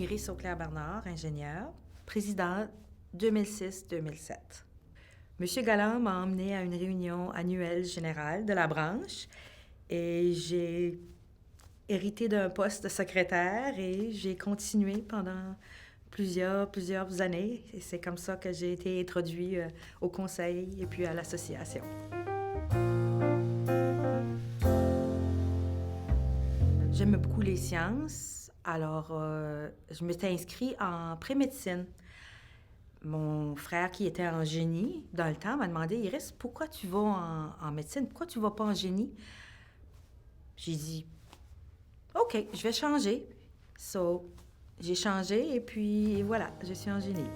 Iris Auclair-Bernard, ingénieure, présidente 2006-2007. Monsieur Galland m'a emmenée à une réunion annuelle générale de la branche et j'ai hérité d'un poste de secrétaire et j'ai continué pendant plusieurs années. Et c'est comme ça que j'ai été introduite au conseil et puis à l'association. J'aime beaucoup les sciences, alors je m'étais inscrite en pré-médecine. Mon frère, qui était en génie dans le temps, m'a demandé « Iris, pourquoi tu vas en médecine? Pourquoi tu ne vas pas en génie? » J'ai dit « OK, je vais changer. » So, j'ai changé et puis voilà, je suis en génie.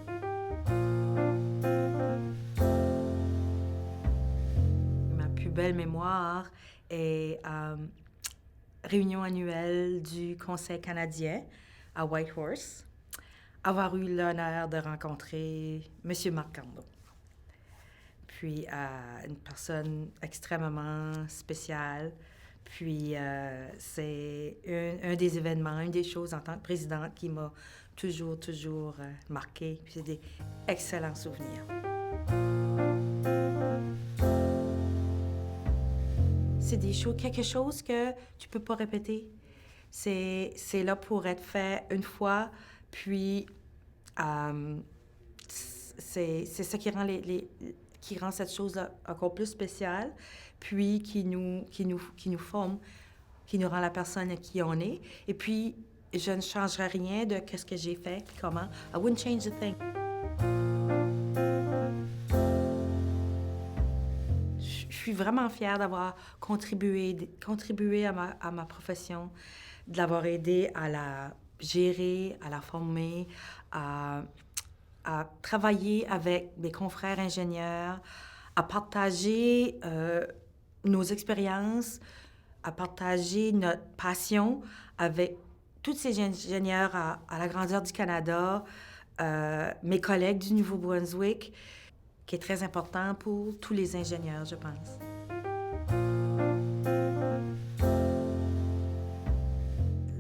Ma plus belle mémoire est réunion annuelle du Conseil canadien à Whitehorse. Avoir eu l'honneur de rencontrer M. Marc Cando. Puis une personne extrêmement spéciale. Puis c'est un des événements, une des choses en tant que présidente qui m'a toujours marquée. Puis c'est des excellents souvenirs. C'est quelque chose que tu peux pas répéter. C'est là pour être fait une fois, puis c'est ça qui rend qui rend cette chose-là encore plus spéciale, puis qui nous forme, qui nous rend la personne à qui on est. Et puis, je ne changerai rien de ce que j'ai fait, puis comment. I wouldn't change a thing. Je suis vraiment fière d'avoir contribué à ma profession, de l'avoir aidée à la gérer, à la former, à travailler avec mes confrères ingénieurs, à partager nos expériences, à partager notre passion avec tous ces ingénieurs à la grandeur du Canada, mes collègues du Nouveau-Brunswick, qui est très important pour tous les ingénieurs, je pense.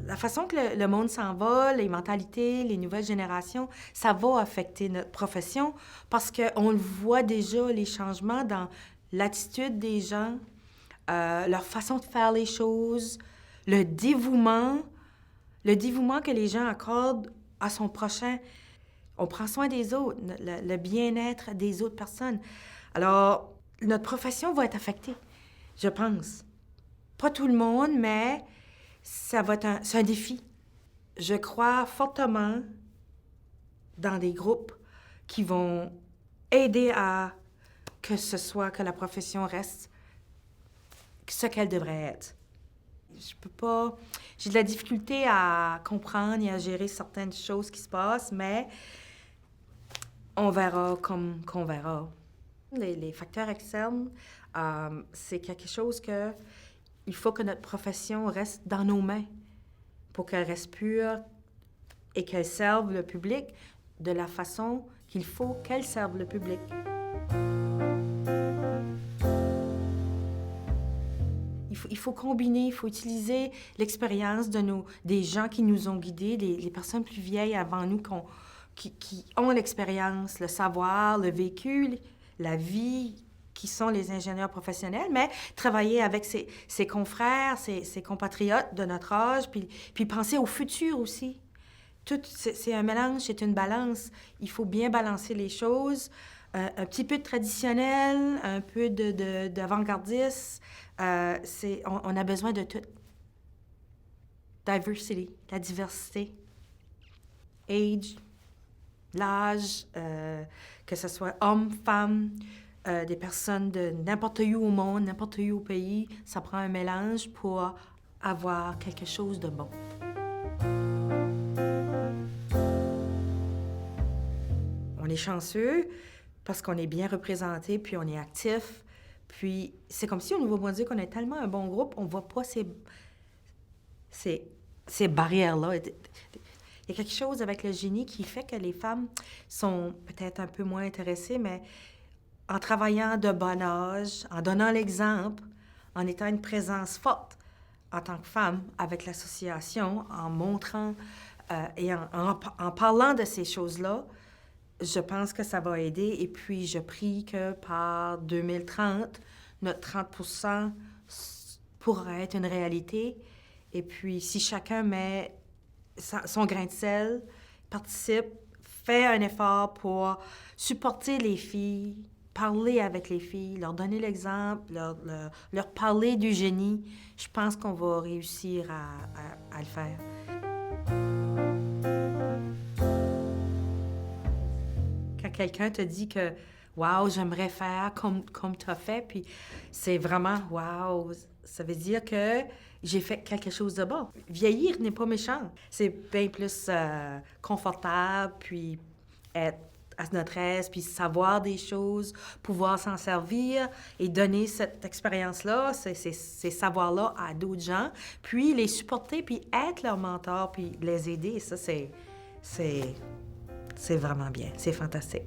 La façon que le monde s'en va, les mentalités, les nouvelles générations, ça va affecter notre profession parce qu'on le voit déjà, les changements dans l'attitude des gens, leur façon de faire les choses, le dévouement que les gens accordent à son prochain. On prend soin des autres, le bien-être des autres personnes. Alors, notre profession va être affectée, je pense. Pas tout le monde, mais c'est un défi. Je crois fortement dans des groupes qui vont aider à que la profession reste ce qu'elle devrait être. J'ai de la difficulté à comprendre et à gérer certaines choses qui se passent, mais on verra comme qu'on verra. Les facteurs externes, c'est quelque chose que il faut que notre profession reste dans nos mains pour qu'elle reste pure et qu'elle serve le public de la façon qu'il faut qu'elle serve le public. Il faut combiner, il faut utiliser l'expérience des gens qui nous ont guidés, les personnes plus vieilles avant nous qui ont l'expérience, le savoir, le vécu, la vie, qui sont les ingénieurs professionnels, mais travailler avec ses confrères, ses compatriotes de notre âge, puis penser au futur aussi. C'est un mélange, c'est une balance. Il faut bien balancer les choses. Un petit peu de traditionnel, un peu d'avant-gardiste. On a besoin de tout. Diversity, la diversité. Age, l'âge, que ce soit homme, femme, des personnes de n'importe où au monde, n'importe où au pays. Ça prend un mélange pour avoir quelque chose de bon. On est chanceux parce qu'on est bien représenté, puis on est actif. Puis c'est comme si au Nouveau-Brunswick, on est tellement un bon groupe, on ne voit pas ces barrières-là. Il y a quelque chose avec le génie qui fait que les femmes sont peut-être un peu moins intéressées, mais en travaillant de bon âge, en donnant l'exemple, en étant une présence forte en tant que femme avec l'association, en montrant Et en parlant de ces choses-là, je pense que ça va aider. Et puis, je prie que par 2030, notre 30 pourra être une réalité. Et puis, si chacun met son grain de sel, participe, fait un effort pour supporter les filles, parler avec les filles, leur donner l'exemple, leur parler du génie, je pense qu'on va réussir à le faire. Quand quelqu'un te dit que waouh, j'aimerais faire comme tu as fait, puis c'est vraiment waouh, ça veut dire que j'ai fait quelque chose de bon. Vieillir n'est pas méchant. C'est bien plus confortable, puis être à notre aise, puis savoir des choses, pouvoir s'en servir et donner cette expérience-là, ces savoirs-là à d'autres gens, puis les supporter, puis être leur mentor, puis les aider. Ça, c'est vraiment bien. C'est fantastique.